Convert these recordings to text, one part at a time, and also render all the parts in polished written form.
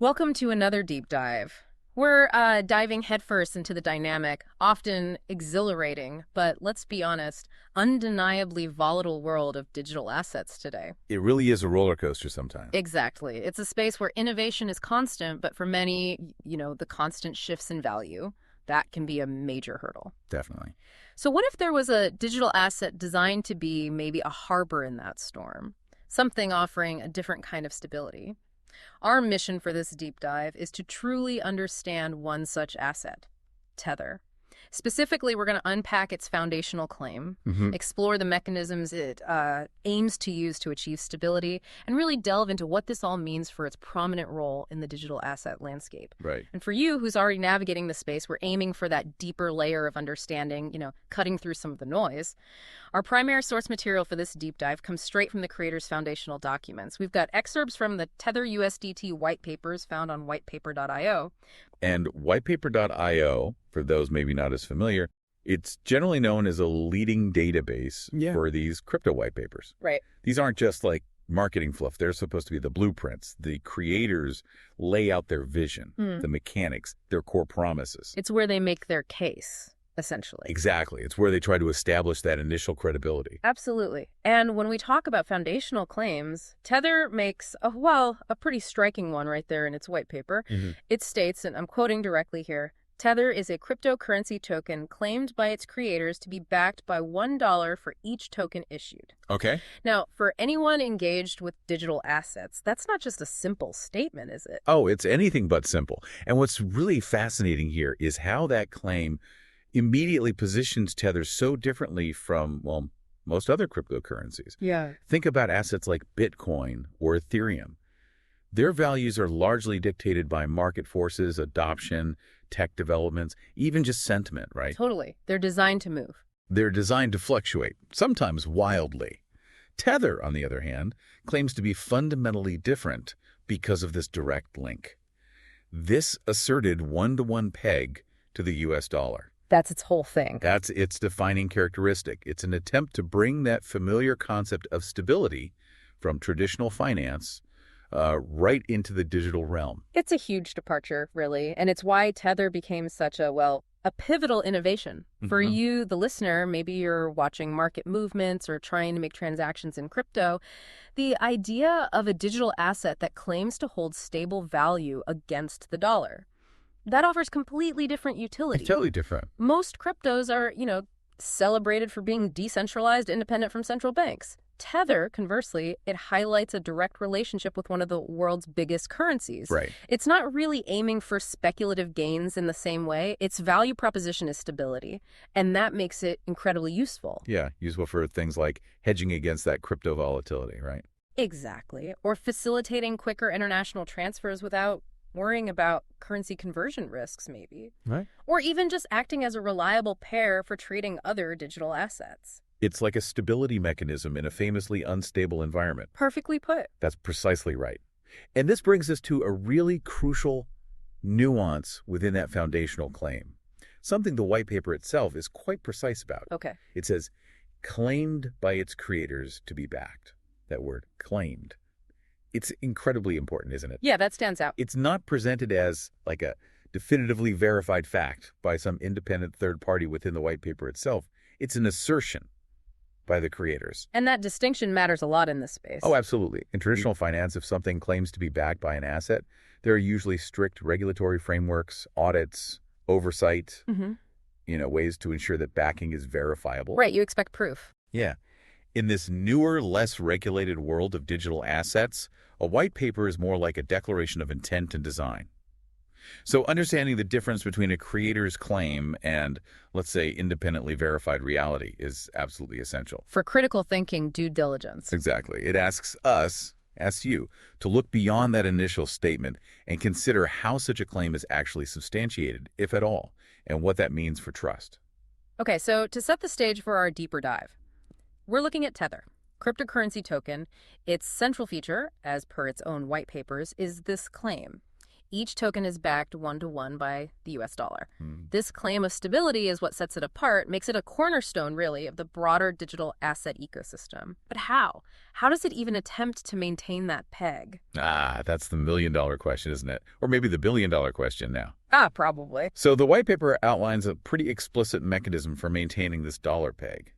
Welcome to another deep dive. We're diving headfirst into the dynamic, often exhilarating, but let's be honest, undeniably volatile world of digital assets today. It really is a roller coaster sometimes. Exactly. It's a space where innovation is constant, but for many, the constant shifts in value, that can be a major hurdle. Definitely. So what if there was a digital asset designed to be maybe a harbor in that storm? Something offering a different kind of stability? Our mission for this deep dive is to truly understand one such asset, Tether. Specifically, we're going to unpack its foundational claim, explore the mechanisms it aims to use to achieve stability, and really delve into what this all means for its prominent role in the digital asset landscape. Right. And for you, who's already navigating the space, we're aiming for that deeper layer of understanding, cutting through some of the noise. Our primary source material for this deep dive comes straight from the creator's foundational documents. We've got excerpts from the Tether USDT whitepapers found on whitepaper.io. And whitepaper.io, for those maybe not as familiar, it's generally known as a leading database for these crypto white papers. Right. These aren't just like marketing fluff. They're supposed to be the blueprints. The creators lay out their vision, the mechanics, their core promises. It's where they make their case, essentially. Exactly. It's where they try to establish that initial credibility. Absolutely. And when we talk about foundational claims, Tether makes a pretty striking one right there in its white paper. It states, and I'm quoting directly here, Tether is a cryptocurrency token claimed by its creators to be backed by $1 for each token issued. Okay. Now, for anyone engaged with digital assets, that's not just a simple statement, is it? Oh, it's anything but simple. And what's really fascinating here is how that claim immediately positions Tether so differently from, most other cryptocurrencies. Yeah. Think about assets like Bitcoin or Ethereum. Their values are largely dictated by market forces, adoption, tech developments, even just sentiment, right? Totally. They're designed to move. They're designed to fluctuate, sometimes wildly. Tether, on the other hand, claims to be fundamentally different because of this direct link. This asserted one-to-one peg to the US dollar. That's its whole thing. That's its defining characteristic. It's an attempt to bring that familiar concept of stability from traditional finance right into the digital realm. It's a huge departure, really, and it's why Tether became such a pivotal innovation. For you, the listener, maybe you're watching market movements or trying to make transactions in crypto. The idea of a digital asset that claims to hold stable value against the dollar, that offers completely different utility. It's totally different. Most cryptos are, celebrated for being decentralized, independent from central banks. Tether, conversely, it highlights a direct relationship with one of the world's biggest currencies. Right. It's not really aiming for speculative gains in the same way. Its value proposition is stability, and that makes it incredibly useful. Yeah, useful for things like hedging against that crypto volatility, right? Exactly. Or facilitating quicker international transfers without worrying about currency conversion risks, maybe. Right. Or even just acting as a reliable pair for trading other digital assets. It's like a stability mechanism in a famously unstable environment. Perfectly put. That's precisely right. And this brings us to a really crucial nuance within that foundational claim, something the white paper itself is quite precise about. Okay. It says, claimed by its creators to be backed. That word, claimed. It's incredibly important, isn't it? Yeah, that stands out. It's not presented as like a definitively verified fact by some independent third party within the white paper itself. It's an assertion by the creators. And that distinction matters a lot in this space. Oh, absolutely. In traditional finance, if something claims to be backed by an asset, there are usually strict regulatory frameworks, audits, oversight, ways to ensure that backing is verifiable. Right, you expect proof. Yeah. In this newer, less regulated world of digital assets, a white paper is more like a declaration of intent and design. So understanding the difference between a creator's claim and, let's say, independently verified reality is absolutely essential. For critical thinking, due diligence. Exactly. It asks you, to look beyond that initial statement and consider how such a claim is actually substantiated, if at all, and what that means for trust. Okay, so to set the stage for our deeper dive, we're looking at Tether, cryptocurrency token. Its central feature, as per its own white papers, is this claim. Each token is backed one-to-one by the US dollar. Hmm. This claim of stability is what sets it apart, makes it a cornerstone, really, of the broader digital asset ecosystem. But how? How does it even attempt to maintain that peg? That's the million-dollar question, isn't it? Or maybe the billion-dollar question now. Probably. So the white paper outlines a pretty explicit mechanism for maintaining this dollar peg: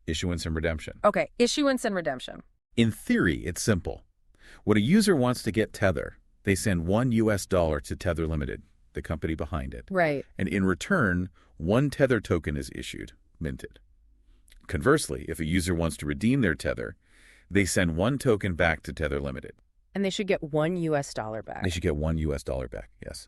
issuance and redemption. Okay, issuance and redemption. In theory, it's simple. When a user wants to get Tether, they send $1 to Tether Limited, the company behind it. Right. And in return, one Tether token is issued, minted. Conversely, if a user wants to redeem their Tether, they send one token back to Tether Limited. And they should get $1 back. They should get $1 back, yes.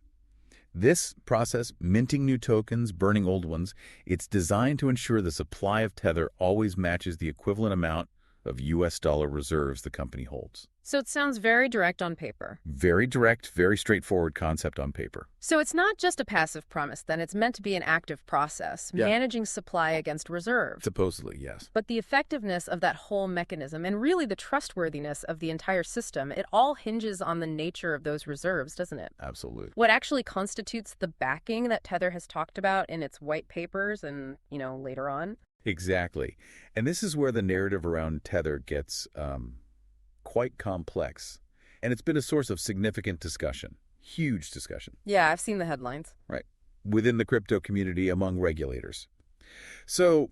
This process, minting new tokens, burning old ones, it's designed to ensure the supply of Tether always matches the equivalent amount of US dollar reserves the company holds. So it sounds very direct on paper. Very direct, very straightforward concept on paper. So it's not just a passive promise, then. It's meant to be an active process, Yeah. managing supply against reserve. Supposedly, yes. But the effectiveness of that whole mechanism, and really the trustworthiness of the entire system, it all hinges on the nature of those reserves, doesn't it? Absolutely. What actually constitutes the backing that Tether has talked about in its white papers and, later on? Exactly. And this is where the narrative around Tether gets quite complex. And it's been a source of significant discussion, huge discussion. Yeah, I've seen the headlines. Right. Within the crypto community, among regulators. So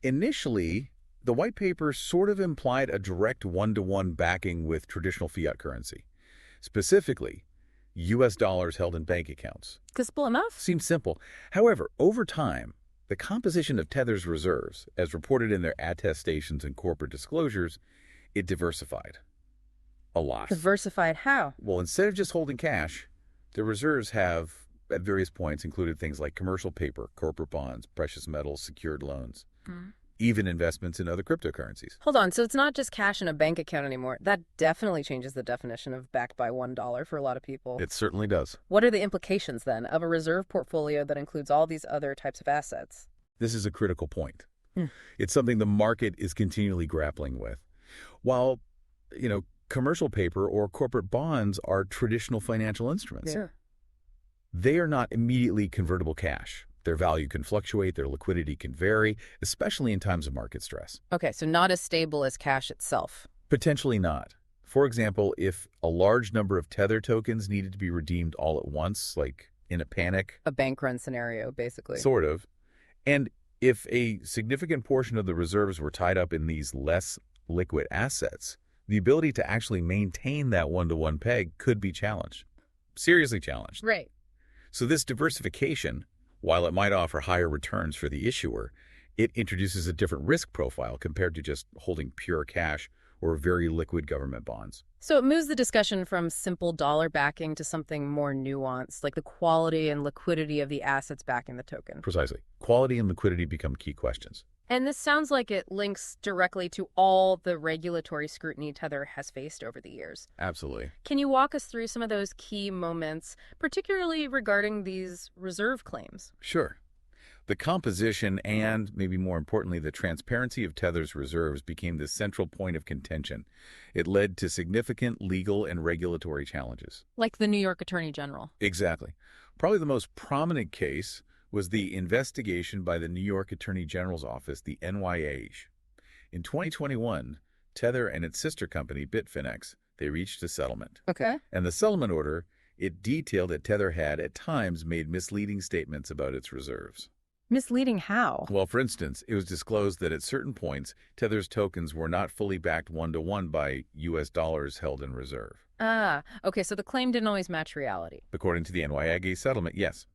initially, the white paper sort of implied a direct one-to-one backing with traditional fiat currency. Specifically, US dollars held in bank accounts. Simple enough? Seems simple. However, over time, the composition of Tether's reserves, as reported in their attestations and corporate disclosures, it diversified a lot. Diversified how? Well, instead of just holding cash, the reserves have, at various points, included things like commercial paper, corporate bonds, precious metals, secured loans, even investments in other cryptocurrencies. Hold on, so it's not just cash in a bank account anymore. That definitely changes the definition of backed by $1 for a lot of people. It certainly does. What are the implications, then, of a reserve portfolio that includes all these other types of assets? This is a critical point. It's something the market is continually grappling with. While, commercial paper or corporate bonds are traditional financial instruments, they are not immediately convertible cash. Their value can fluctuate, their liquidity can vary, especially in times of market stress. Okay, so not as stable as cash itself. Potentially not. For example, if a large number of Tether tokens needed to be redeemed all at once, like in a panic. A bank run scenario, basically. Sort of. And if a significant portion of the reserves were tied up in these less liquid assets, the ability to actually maintain that one-to-one peg could be challenged. Seriously challenged. Right. So this diversification, while it might offer higher returns for the issuer, it introduces a different risk profile compared to just holding pure cash or very liquid government bonds. So it moves the discussion from simple dollar backing to something more nuanced, like the quality and liquidity of the assets backing the token. Precisely. Quality and liquidity become key questions. And this sounds like it links directly to all the regulatory scrutiny Tether has faced over the years. Absolutely. Can you walk us through some of those key moments, particularly regarding these reserve claims? Sure. The composition and, maybe more importantly, the transparency of Tether's reserves became the central point of contention. It led to significant legal and regulatory challenges. Like the New York Attorney General. Exactly. Probably the most prominent case was the investigation by the New York Attorney General's office, the NYAH. In 2021, Tether and its sister company, Bitfinex, they reached a settlement. Okay. And the settlement order, it detailed that Tether had, at times, made misleading statements about its reserves. Misleading how? Well, for instance, it was disclosed that at certain points, Tether's tokens were not fully backed one-to-one by US dollars held in reserve. Okay, so the claim didn't always match reality. According to the NYAG settlement, yes.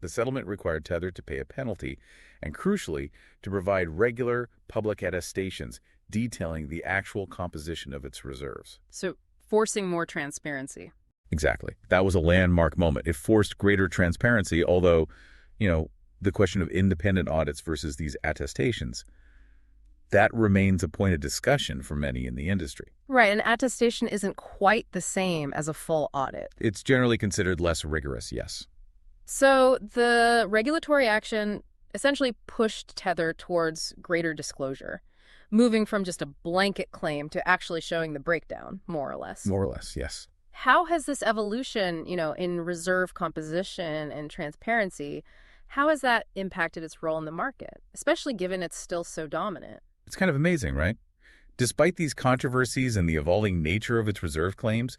The settlement required Tether to pay a penalty and, crucially, to provide regular public attestations detailing the actual composition of its reserves. So forcing more transparency. Exactly. That was a landmark moment. It forced greater transparency, although, the question of independent audits versus these attestations, that remains a point of discussion for many in the industry. Right, an attestation isn't quite the same as a full audit. It's generally considered less rigorous, yes. So the regulatory action essentially pushed Tether towards greater disclosure, moving from just a blanket claim to actually showing the breakdown, more or less. More or less, yes. How has this evolution, in reserve composition and transparency, how has that impacted its role in the market, especially given it's still so dominant? It's kind of amazing, right? Despite these controversies and the evolving nature of its reserve claims,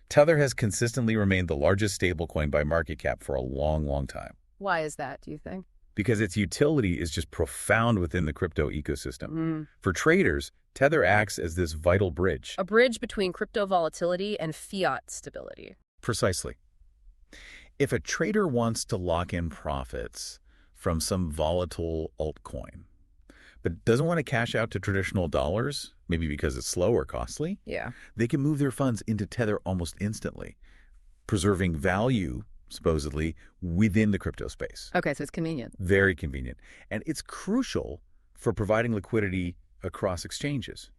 Tether has consistently remained the largest stablecoin by market cap for a long, long time. Why is that, do you think? Because its utility is just profound within the crypto ecosystem. Mm. For traders, Tether acts as this vital bridge. A bridge between crypto volatility and fiat stability. Precisely. If a trader wants to lock in profits from some volatile altcoin, but doesn't want to cash out to traditional dollars, maybe because it's slow or costly, Yeah. they can move their funds into Tether almost instantly, preserving value, supposedly, within the crypto space. Okay, so it's convenient. Very convenient. And it's crucial for providing liquidity across exchanges,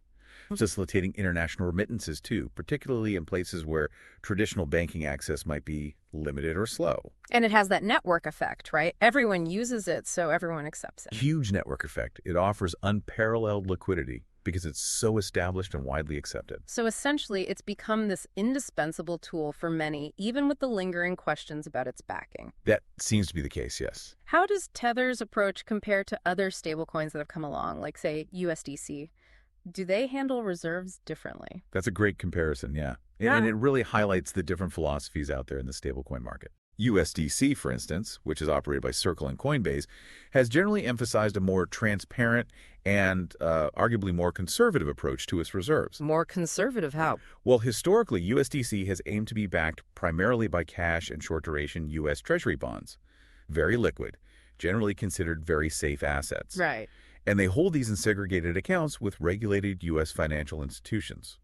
facilitating international remittances too, particularly in places where traditional banking access might be limited or slow. And it has that network effect, right? Everyone uses it, so everyone accepts it. Huge network effect. It offers unparalleled liquidity because it's so established and widely accepted. So essentially, it's become this indispensable tool for many, even with the lingering questions about its backing. That seems to be the case, yes. How does Tether's approach compare to other stablecoins that have come along, like, say, USDC? Do they handle reserves differently? That's a great comparison, yeah. Yeah. And it really highlights the different philosophies out there in the stablecoin market. USDC, for instance, which is operated by Circle and Coinbase, has generally emphasized a more transparent and arguably more conservative approach to its reserves. More conservative how? Well, historically, USDC has aimed to be backed primarily by cash and short-duration U.S. Treasury bonds. Very liquid, generally considered very safe assets. Right. And they hold these in segregated accounts with regulated U.S. financial institutions.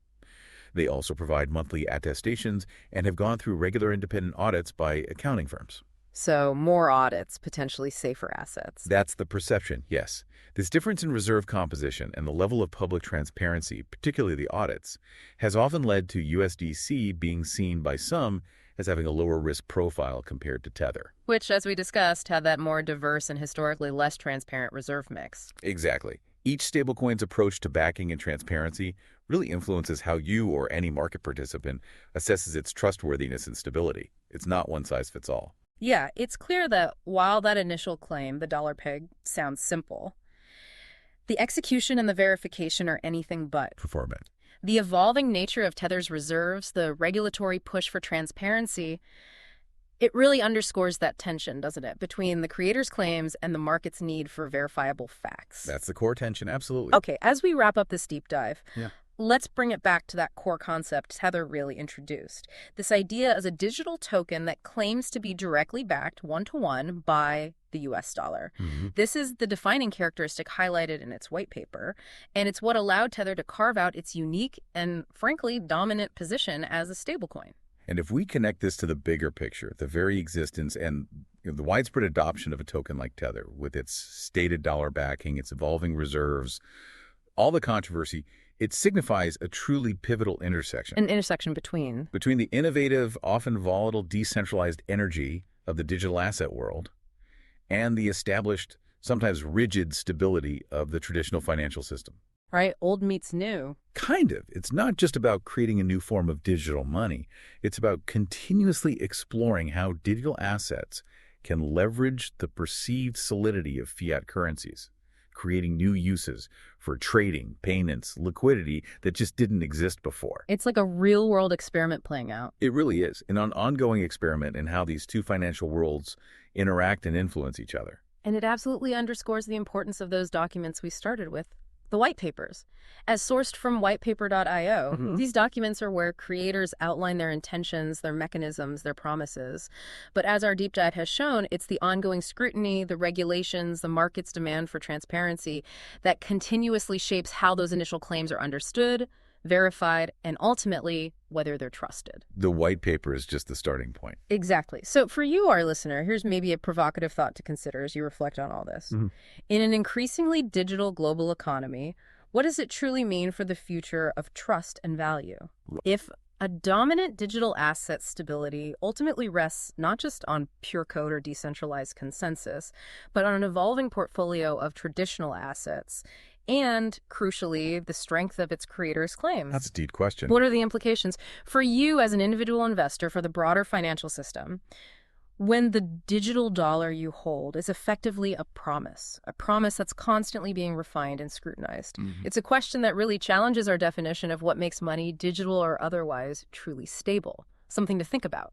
They also provide monthly attestations and have gone through regular independent audits by accounting firms. So more audits, potentially safer assets. That's the perception, yes. This difference in reserve composition and the level of public transparency, particularly the audits, has often led to USDC being seen by some as having a lower risk profile compared to Tether. Which, as we discussed, had that more diverse and historically less transparent reserve mix. Exactly. Each stablecoin's approach to backing and transparency really influences how you or any market participant assesses its trustworthiness and stability. It's not one size fits all. Yeah, it's clear that while that initial claim, the dollar peg, sounds simple, the execution and the verification are anything but. Performant. The evolving nature of Tether's reserves, the regulatory push for transparency, it really underscores that tension, doesn't it, between the creator's claims and the market's need for verifiable facts. That's the core tension, absolutely. Okay, as we wrap up this deep dive, Yeah. let's bring it back to that core concept Tether really introduced. This idea as a digital token that claims to be directly backed one-to-one by the US dollar. This is the defining characteristic highlighted in its white paper, and it's what allowed Tether to carve out its unique and, frankly, dominant position as a stablecoin. And if we connect this to the bigger picture, the very existence and the widespread adoption of a token like Tether, with its stated dollar backing, its evolving reserves, all the controversy, it signifies a truly pivotal intersection. An intersection between the innovative, often volatile, decentralized energy of the digital asset world and the established, sometimes rigid stability of the traditional financial system. right? Old meets new. Kind of. It's not just about creating a new form of digital money. It's about continuously exploring how digital assets can leverage the perceived solidity of fiat currencies, creating new uses for trading, payments, liquidity that just didn't exist before. It's like a real-world experiment playing out. It really is, an ongoing experiment in how these two financial worlds interact and influence each other. And it absolutely underscores the importance of those documents we started with, the white papers. As sourced from whitepaper.io, these documents are where creators outline their intentions, their mechanisms, their promises. But as our deep dive has shown, it's the ongoing scrutiny, the regulations, the market's demand for transparency that continuously shapes how those initial claims are understood, verified, and ultimately whether they're trusted. The white paper is just the starting point. Exactly. So for you, our listener, here's maybe a provocative thought to consider as you reflect on all this. In an increasingly digital global economy, what does it truly mean for the future of trust and value? If a dominant digital asset stability ultimately rests not just on pure code or decentralized consensus, but on an evolving portfolio of traditional assets, and, crucially, the strength of its creators' claims. That's a deep question. What are the implications for you as an individual investor, for the broader financial system, when the digital dollar you hold is effectively a promise that's constantly being refined and scrutinized? It's a question that really challenges our definition of what makes money, digital or otherwise, truly stable. Something to think about.